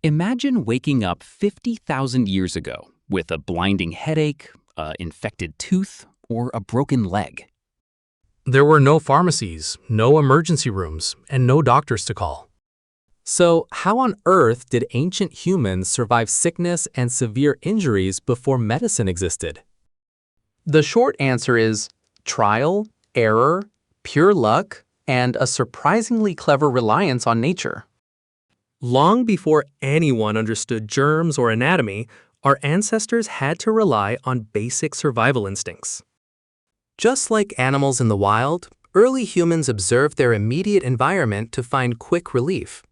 Imagine waking up 50,000 years ago with a blinding headache, an infected tooth, or a broken leg. There were no pharmacies, no emergency rooms, and no doctors to call. So, how on earth did ancient humans survive sickness and severe injuries before medicine existed? The short answer is trial, error, pure luck, and a surprisingly clever reliance on nature. Long before anyone understood germs or anatomy, our ancestors had to rely on basic survival instincts. Just like animals in the wild, early humans observed their immediate environment to find quick relief.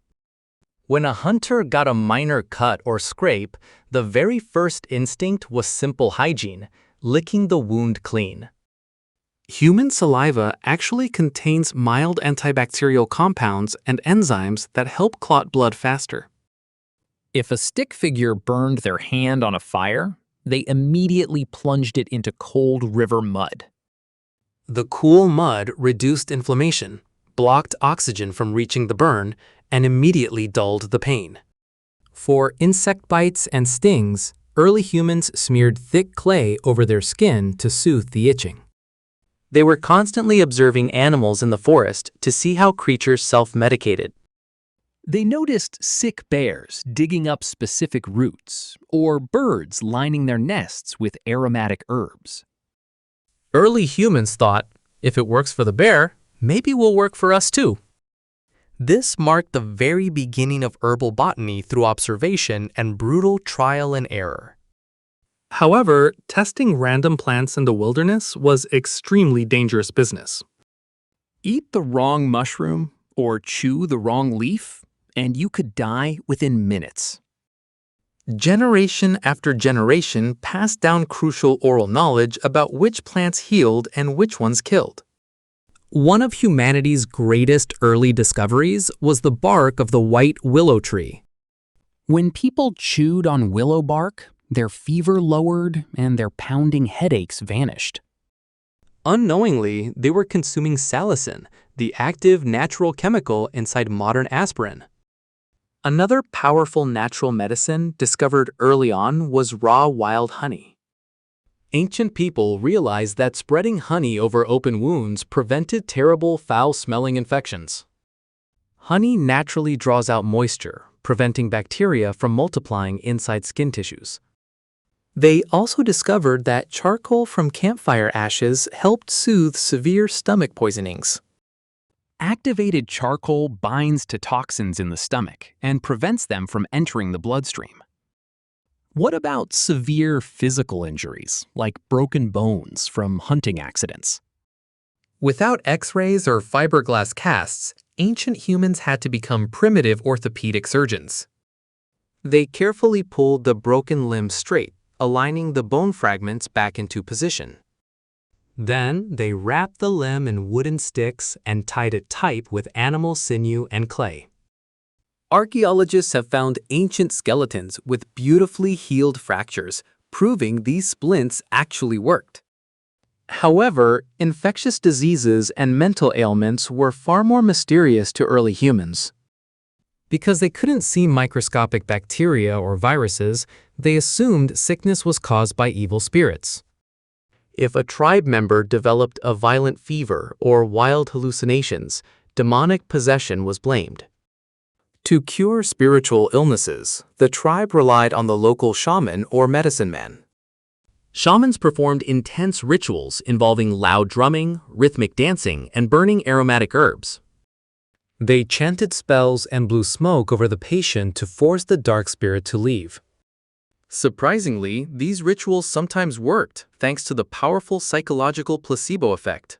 When a hunter got a minor cut or scrape, the very first instinct was simple hygiene, licking the wound clean. Human saliva actually contains mild antibacterial compounds and enzymes that help clot blood faster. If a stick figure burned their hand on a fire, they immediately plunged it into cold river mud. The cool mud reduced inflammation, blocked oxygen from reaching the burn, and immediately dulled the pain. For insect bites and stings, early humans smeared thick clay over their skin to soothe the itching. They were constantly observing animals in the forest to see how creatures self-medicated. They noticed sick bears digging up specific roots, or birds lining their nests with aromatic herbs. Early humans thought, if it works for the bear, maybe it will work for us too. This marked the very beginning of herbal botany through observation and brutal trial and error. However, testing random plants in the wilderness was extremely dangerous business. Eat the wrong mushroom or chew the wrong leaf, and you could die within minutes. Generation after generation passed down crucial oral knowledge about which plants healed and which ones killed. One of humanity's greatest early discoveries was the bark of the white willow tree. When people chewed on willow bark, their fever lowered and their pounding headaches vanished. Unknowingly, they were consuming salicin, the active natural chemical inside modern aspirin. Another powerful natural medicine discovered early on was raw wild honey. Ancient people realized that spreading honey over open wounds prevented terrible foul-smelling infections. Honey naturally draws out moisture, preventing bacteria from multiplying inside skin tissues. They also discovered that charcoal from campfire ashes helped soothe severe stomach poisonings. Activated charcoal binds to toxins in the stomach and prevents them from entering the bloodstream. What about severe physical injuries, like broken bones from hunting accidents? Without X-rays or fiberglass casts, ancient humans had to become primitive orthopedic surgeons. They carefully pulled the broken limb straight, aligning the bone fragments back into position. Then, they wrapped the limb in wooden sticks and tied it tight with animal sinew and clay. Archaeologists have found ancient skeletons with beautifully healed fractures, proving these splints actually worked. However, infectious diseases and mental ailments were far more mysterious to early humans. Because they couldn't see microscopic bacteria or viruses, they assumed sickness was caused by evil spirits. If a tribe member developed a violent fever or wild hallucinations, demonic possession was blamed. To cure spiritual illnesses, the tribe relied on the local shaman or medicine man. Shamans performed intense rituals involving loud drumming, rhythmic dancing, and burning aromatic herbs. They chanted spells and blew smoke over the patient to force the dark spirit to leave. Surprisingly, these rituals sometimes worked thanks to the powerful psychological placebo effect.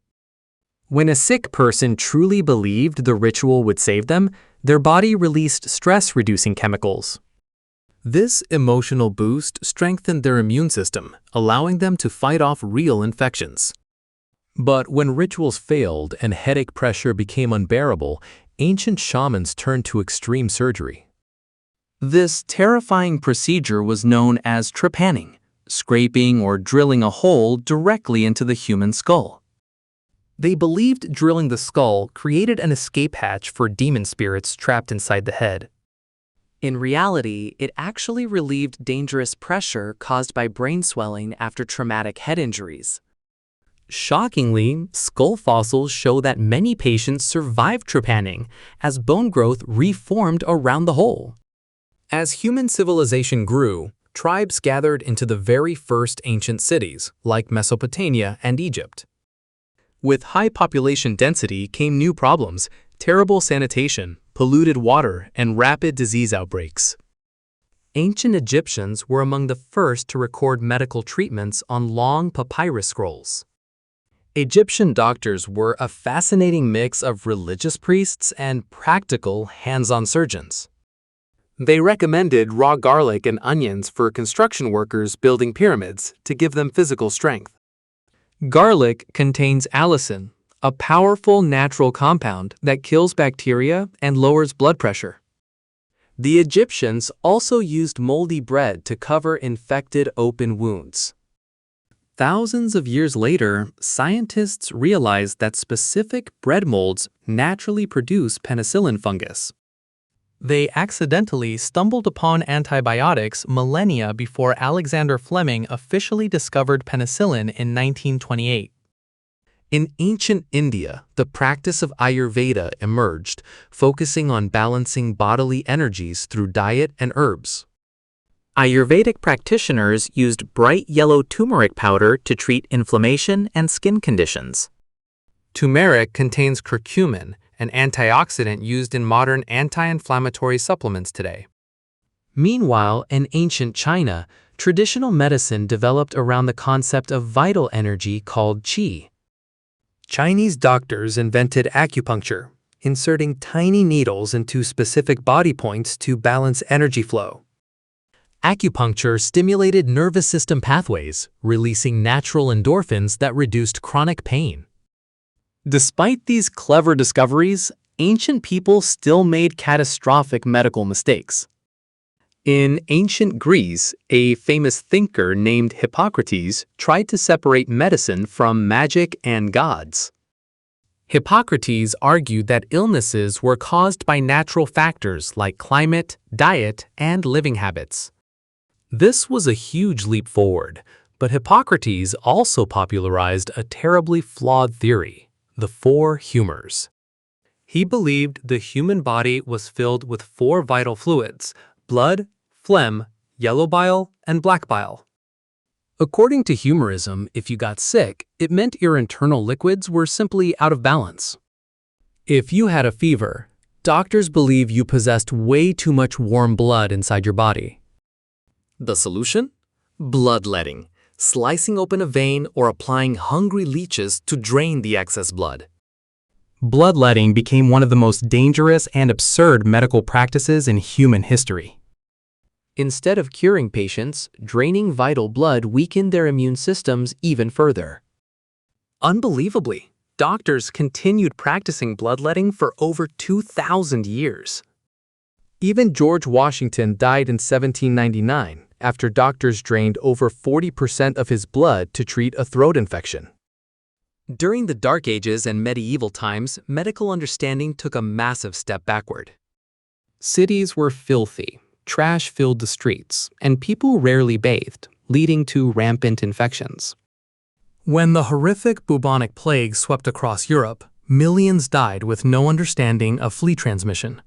When a sick person truly believed the ritual would save them, their body released stress-reducing chemicals. This emotional boost strengthened their immune system, allowing them to fight off real infections. But when rituals failed and headache pressure became unbearable, ancient shamans turned to extreme surgery. This terrifying procedure was known as trepanning, scraping or drilling a hole directly into the human skull. They believed drilling the skull created an escape hatch for demon spirits trapped inside the head. In reality, it actually relieved dangerous pressure caused by brain swelling after traumatic head injuries. Shockingly, skull fossils show that many patients survived trepanning as bone growth reformed around the hole. As human civilization grew, tribes gathered into the very first ancient cities, like Mesopotamia and Egypt. With high population density came new problems: terrible sanitation, polluted water, and rapid disease outbreaks. Ancient Egyptians were among the first to record medical treatments on long papyrus scrolls. Egyptian doctors were a fascinating mix of religious priests and practical, hands-on surgeons. They recommended raw garlic and onions for construction workers building pyramids to give them physical strength. Garlic contains allicin, a powerful natural compound that kills bacteria and lowers blood pressure. The Egyptians also used moldy bread to cover infected open wounds. Thousands of years later, scientists realized that specific bread molds naturally produce penicillin fungus. They accidentally stumbled upon antibiotics millennia before Alexander Fleming officially discovered penicillin in 1928. In ancient India, the practice of Ayurveda emerged, focusing on balancing bodily energies through diet and herbs. Ayurvedic practitioners used bright yellow turmeric powder to treat inflammation and skin conditions. Turmeric contains curcumin, an antioxidant used in modern anti-inflammatory supplements today. Meanwhile, in ancient China, traditional medicine developed around the concept of vital energy called qi. Chinese doctors invented acupuncture, inserting tiny needles into specific body points to balance energy flow. Acupuncture stimulated nervous system pathways, releasing natural endorphins that reduced chronic pain. Despite these clever discoveries, ancient people still made catastrophic medical mistakes. In ancient Greece, a famous thinker named Hippocrates tried to separate medicine from magic and gods. Hippocrates argued that illnesses were caused by natural factors like climate, diet, and living habits. This was a huge leap forward, but Hippocrates also popularized a terribly flawed theory: the four humors. He believed the human body was filled with four vital fluids: blood, phlegm, yellow bile, and black bile. According to humorism, if you got sick, it meant your internal liquids were simply out of balance. If you had a fever, doctors believed you possessed way too much warm blood inside your body. The solution? Bloodletting, slicing open a vein or applying hungry leeches to drain the excess blood. Bloodletting became one of the most dangerous and absurd medical practices in human history. Instead of curing patients, draining vital blood weakened their immune systems even further. Unbelievably, doctors continued practicing bloodletting for over 2,000 years. Even George Washington died in 1799 after doctors drained over 40% of his blood to treat a throat infection. During the Dark Ages and medieval times, medical understanding took a massive step backward. Cities were filthy, trash filled the streets, and people rarely bathed, leading to rampant infections. When the horrific bubonic plague swept across Europe, millions died with no understanding of flea transmission.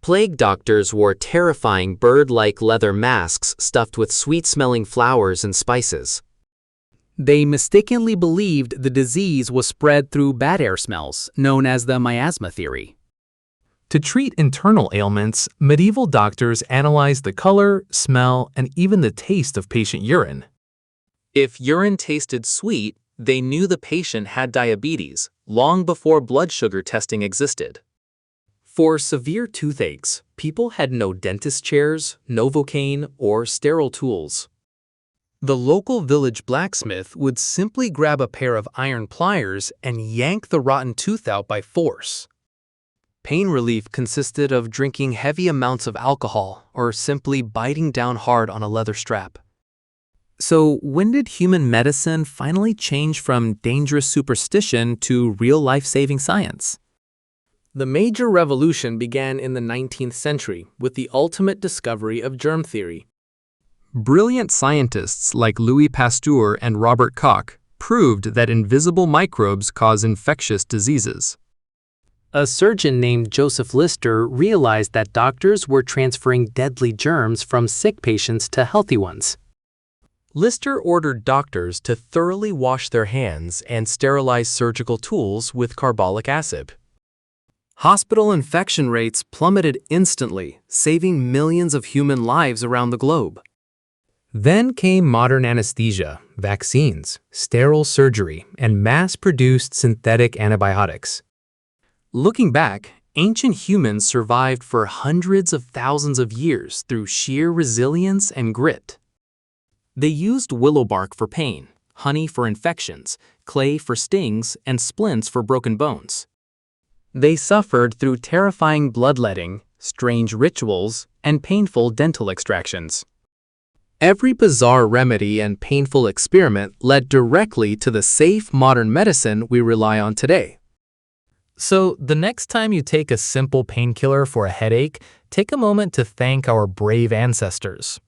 Plague doctors wore terrifying bird-like leather masks stuffed with sweet-smelling flowers and spices. They mistakenly believed the disease was spread through bad air smells, known as the miasma theory. To treat internal ailments, medieval doctors analyzed the color, smell, and even the taste of patient urine. If urine tasted sweet, they knew the patient had diabetes, long before blood sugar testing existed. For severe toothaches, people had no dentist chairs, Novocaine, or sterile tools. The local village blacksmith would simply grab a pair of iron pliers and yank the rotten tooth out by force. Pain relief consisted of drinking heavy amounts of alcohol or simply biting down hard on a leather strap. So, when did human medicine finally change from dangerous superstition to real life-saving science? The major revolution began in the 19th century with the ultimate discovery of germ theory. Brilliant scientists like Louis Pasteur and Robert Koch proved that invisible microbes cause infectious diseases. A surgeon named Joseph Lister realized that doctors were transferring deadly germs from sick patients to healthy ones. Lister ordered doctors to thoroughly wash their hands and sterilize surgical tools with carbolic acid. Hospital infection rates plummeted instantly, saving millions of human lives around the globe. Then came modern anesthesia, vaccines, sterile surgery, and mass-produced synthetic antibiotics. Looking back, ancient humans survived for hundreds of thousands of years through sheer resilience and grit. They used willow bark for pain, honey for infections, clay for stings, and splints for broken bones. They suffered through terrifying bloodletting, strange rituals, and painful dental extractions. Every bizarre remedy and painful experiment led directly to the safe modern medicine we rely on today. So, the next time you take a simple painkiller for a headache, take a moment to thank our brave ancestors.